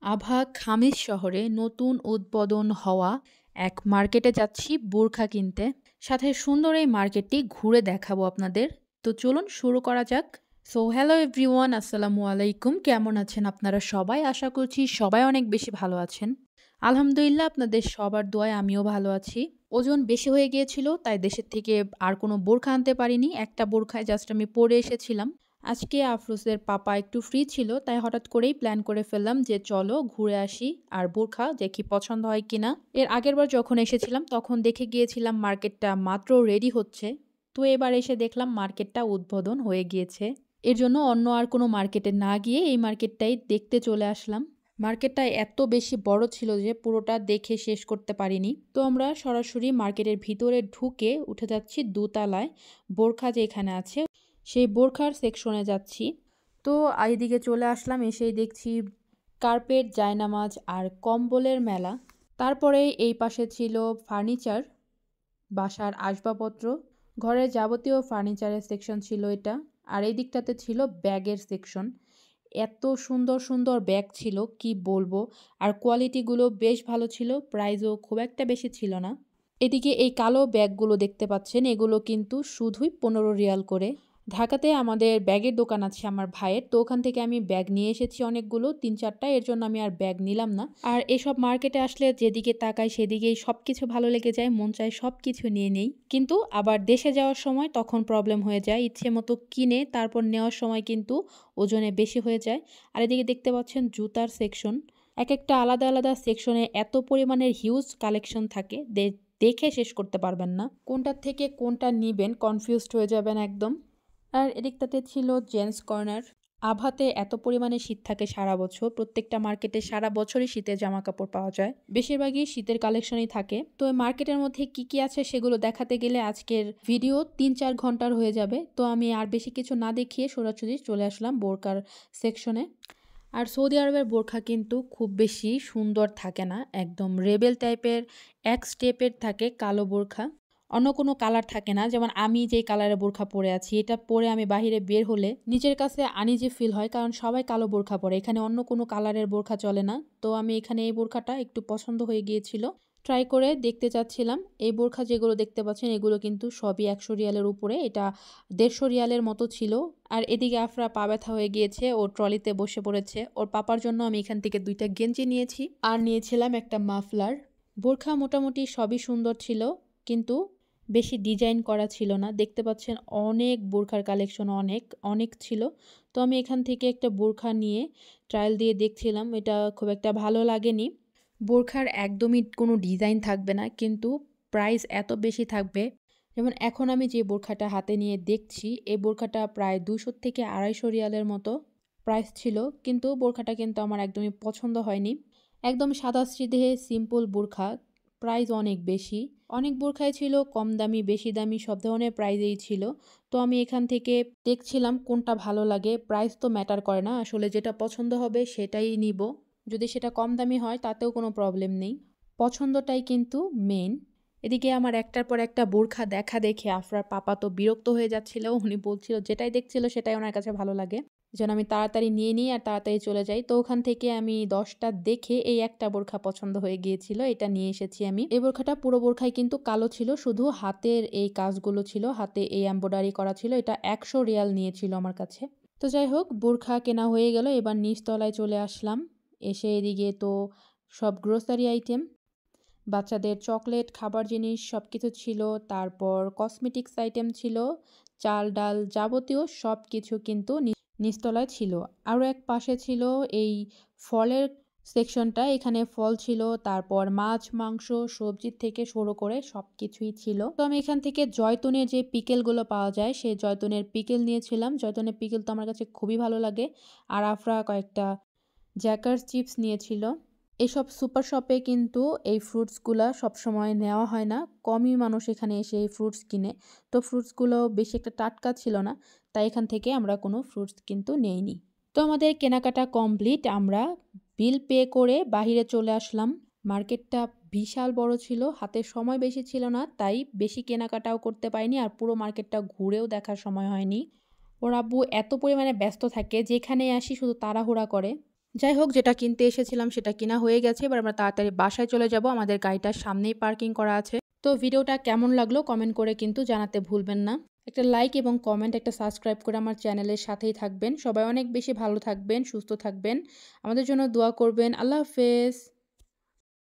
আভা খামিস শহরে নতুন উদ্বোধন হওয়া এক মার্কেটে যাচ্ছি বোরখা কিনতে। সাথে সুন্দর এই মার্কেটটি ঘুরে দেখাবো আপনাদের। তো চলুন শুরু করা যাক। সো হ্যালো এভরিওয়ান, আসসালামু আলাইকুম। কেমন আছেন আপনারা সবাই? আশা করছি সবাই অনেক বেশি ভালো আছেন। আলহামদুলিল্লাহ, আপনাদের সবার দোয়ায় আমিও ভালো আছি। ওজন বেশি হয়ে গিয়েছিল, তাই দেশের থেকে আর কোনো বোরখা আনতে পারিনি। একটা বোরখায় জাস্ট আমি পরে এসেছিলাম। আজকে আফরোজের পাপা একটু ফ্রি ছিল, তাই হঠাৎ করেই প্ল্যান করে ফেললাম যে চলো ঘুরে আসি আর বোরখা দেখি পছন্দ হয় কিনা। এর আগের বার যখন এসেছিলাম তখন দেখে গিয়েছিলাম মার্কেটটা মাত্র রেডি হচ্ছে, তো এবার এসে দেখলাম মার্কেটটা উদ্বোধন হয়ে গিয়েছে। এর জন্য অন্য আর কোনো মার্কেটে না গিয়ে এই মার্কেটটাই দেখতে চলে আসলাম। মার্কেটটা এত বেশি বড় ছিল যে পুরোটা দেখে শেষ করতে পারিনি। তো আমরা সরাসরি মার্কেটের ভিতরে ঢুকে উঠে যাচ্ছি দোতলায়। বোরখা যেখানে আছে সেই বোরখার সেকশনে যাচ্ছি। তো এইদিকে চলে আসলাম, এসেই দেখছি কার্পেট, জায়নামাজ আর কম্বলের মেলা। তারপরে এই পাশে ছিল ফার্নিচার, বাসার আসবাবপত্র, ঘরের যাবতীয় ফার্নিচারের সেকশন ছিল এটা। আর এই দিকটাতে ছিল ব্যাগের সেকশন। এত সুন্দর সুন্দর ব্যাগ ছিল কি বলবো। আর কোয়ালিটিগুলো বেশ ভালো ছিল, প্রাইসও খুব একটা বেশি ছিল না। এদিকে এই কালো ব্যাগগুলো দেখতে পাচ্ছেন, এগুলো কিন্তু শুধুই 15 রিয়াল করে। ঢাকাতে আমাদের ব্যাগের দোকান আছে আমার ভাইয়ের, তো ওখান থেকে আমি ব্যাগ নিয়ে এসেছি অনেকগুলো, 3-4টা। এর জন্য আমি আর ব্যাগ নিলাম না। আর এসব মার্কেটে আসলে যেদিকে তাকাই সেদিকেই সব কিছু ভালো লেগে যায়, মন চায় সব কিছু নিয়ে নেই। কিন্তু আবার দেশে যাওয়ার সময় তখন প্রবলেম হয়ে যায়, ইচ্ছে মতো কিনে তারপর নেওয়ার সময় কিন্তু ওজনে বেশি হয়ে যায়। আর এদিকে দেখতে পাচ্ছেন জুতার সেকশন। এক একটা আলাদা আলাদা সেকশনে এত পরিমাণের হিউজ কালেকশন থাকে, দেখে শেষ করতে পারবেন না। কোনটার থেকে কোনটা নিবেন কনফিউজড হয়ে যাবেন একদম। আর এদিকটাতে ছিল জেন্টস কর্নার। আভাতে এত পরিমাণে শীত থাকে সারা বছর, প্রত্যেকটা মার্কেটে সারা বছরই শীতের জামা কাপড় পাওয়া যায়, বেশিরভাগই শীতের কালেকশনই থাকে। তো এই মার্কেটের মধ্যে কি কি আছে সেগুলো দেখাতে গেলে আজকের ভিডিও 3-4 ঘন্টার হয়ে যাবে। তো আমি আর বেশি কিছু না দেখিয়ে সরাসরি চলে আসলাম বোরকার সেকশনে। আর সৌদি আরবের বোরখা কিন্তু খুব বেশি সুন্দর থাকে না, একদম রেবেল টাইপের এক স্টেপের থাকে কালো বোরখা। অন্য কোনো কালার থাকে না, যেমন আমি যেই কালারের বোরখা পরে আছি, এটা পরে আমি বাহিরে বের হলে নিজের কাছে আনইজি ফিল হয়, কারণ সবাই কালো বোরখা পরে, এখানে অন্য কোনো কালারের বোরখা চলে না। তো আমি এখানে এই বোরখাটা একটু পছন্দ হয়ে গিয়েছিল, ট্রাই করে দেখতে চাচ্ছিলাম। এই বোরখা যেগুলো দেখতে পাচ্ছেন এগুলো কিন্তু সবই 100 রিয়ালের উপরে, এটা 150 রিয়ালের মতো ছিল। আর এদিকে আফরা পা ব্যথা হয়ে গিয়েছে, ও ট্রলিতে বসে পড়েছে। ওর পাপার জন্য আমি এখান থেকে 2টা গেঞ্জি নিয়েছি আর নিয়েছিলাম একটা মাফলার। বোরখা মোটামুটি সবই সুন্দর ছিল, কিন্তু বেশি ডিজাইন করা ছিল না। দেখতে পাচ্ছেন অনেক বোরখার কালেকশন অনেক অনেক ছিল। তো আমি এখান থেকে একটা বোরখা নিয়ে ট্রায়াল দিয়ে দেখছিলাম, এটা খুব একটা ভালো লাগেনি। বোরখার একদমই কোনো ডিজাইন থাকবে না, কিন্তু প্রাইস এত বেশি থাকবে। যেমন এখন আমি যে বোরখাটা হাতে নিয়ে দেখছি, এই বোরখাটা প্রায় 200 থেকে 250 রিয়ালের মতো প্রাইস ছিল, কিন্তু বোরখাটা কিন্তু আমার একদমই পছন্দ হয়নি। একদম সাদা সিধে সিম্পল বোরখা, প্রাইস অনেক বেশি। অনেক বোরখাই ছিল কম দামি বেশি দামি সব ধরনের প্রাইজেই ছিল। তো আমি এখান থেকে দেখছিলাম কোনটা ভালো লাগে, প্রাইস তো ম্যাটার করে না, আসলে যেটা পছন্দ হবে সেটাই নিব। যদি সেটা কম দামি হয় তাতেও কোনো প্রবলেম নেই, পছন্দটাই কিন্তু মেইন। এদিকে আমার একটার পর একটা বোরখা দেখা দেখে আফরার পাপা তো বিরক্ত হয়ে যাচ্ছিল, উনি বলছিল যেটাই দেখছিল সেটাই ওনার কাছে ভালো লাগে, যেন আমি তাড়াতাড়ি নিয়ে নিই আর তাড়াতাড়ি চলে যাই। তো ওখান থেকে আমি 10টা দেখে এই একটা বোরখা পছন্দ হয়ে গিয়েছিল, এটা নিয়ে এসেছি আমি। এই বোরখাটা পুরো বোরখাই কিন্তু কালো ছিল, শুধু হাতের এই কাজগুলো ছিল, হাতে এই এমব্রয়ডারি করা ছিল। এটা 100 রিয়াল নিয়েছিল আমার কাছে। তো যাই হোক, বোরখা কেনা হয়ে গেল, এবার নিচতলায় চলে আসলাম। এসে এদিকে তো সব গ্রোসারি আইটেম, বাচ্চাদের চকলেট, খাবার জিনিস সব কিছু ছিল। তারপর কসমেটিক্স আইটেম ছিল, চাল ডাল যাবতীয় সব কিছু কিন্তু নিচতলায় ছিল। আরও এক পাশে ছিল এই ফলের সেকশনটা, এখানে ফল ছিল, তারপর মাছ মাংস সবজির থেকে শুরু করে সব কিছুই ছিল। তো আমি এখান থেকে জয়তুনের যে পিকেলগুলো পাওয়া যায় সেই জয়তুনের পিকেল নিয়েছিলাম। জয়তুনের পিকেল তো আমার কাছে খুবই ভালো লাগে। আর আফরা কয়েকটা জ্যাকার্স চিপস নিয়েছিল। এসব সুপার শপে কিন্তু এই ফ্রুটসগুলা সবসময় নেওয়া হয় না, কমই মানুষ এখানে এসে এই ফ্রুটস কিনে। তো ফ্রুটসগুলো বেশি একটা টাটকা ছিল না, তাই এখান থেকে আমরা কোনো ফ্রুটস কিন্তু নেইনি। তো আমাদের কেনাকাটা কমপ্লিট, আমরা বিল পে করে বাহিরে চলে আসলাম। মার্কেটটা বিশাল বড় ছিল, হাতে সময় বেশি ছিল না, তাই বেশি কেনাকাটাও করতে পারিনি আর পুরো মার্কেটটা ঘুরেও দেখার সময় হয়নি। ওর আব্বু এত পরিমাণে ব্যস্ত থাকে, যেখানে আসি শুধু তাড়াহুড়া করে। যাই হোক, যেটা কিনতে এসেছিলাম সেটা কিনা হয়ে গেছে। এবার আমরা তাড়াতাড়ি বাসায় চলে যাব। আমাদের গাড়িটার সামনেই পার্কিং করা আছে। তো ভিডিওটা কেমন লাগলো কমেন্ট করে কিন্তু জানাতে ভুলবেন না। একটা লাইক এবং কমেন্ট, একটা সাবস্ক্রাইব করে আমার চ্যানেলের সাথেই থাকবেন। সবাই অনেক বেশি ভালো থাকবেন, সুস্থ থাকবেন। আমাদের জন্য দোয়া করবেন। আল্লাহ হাফেজ।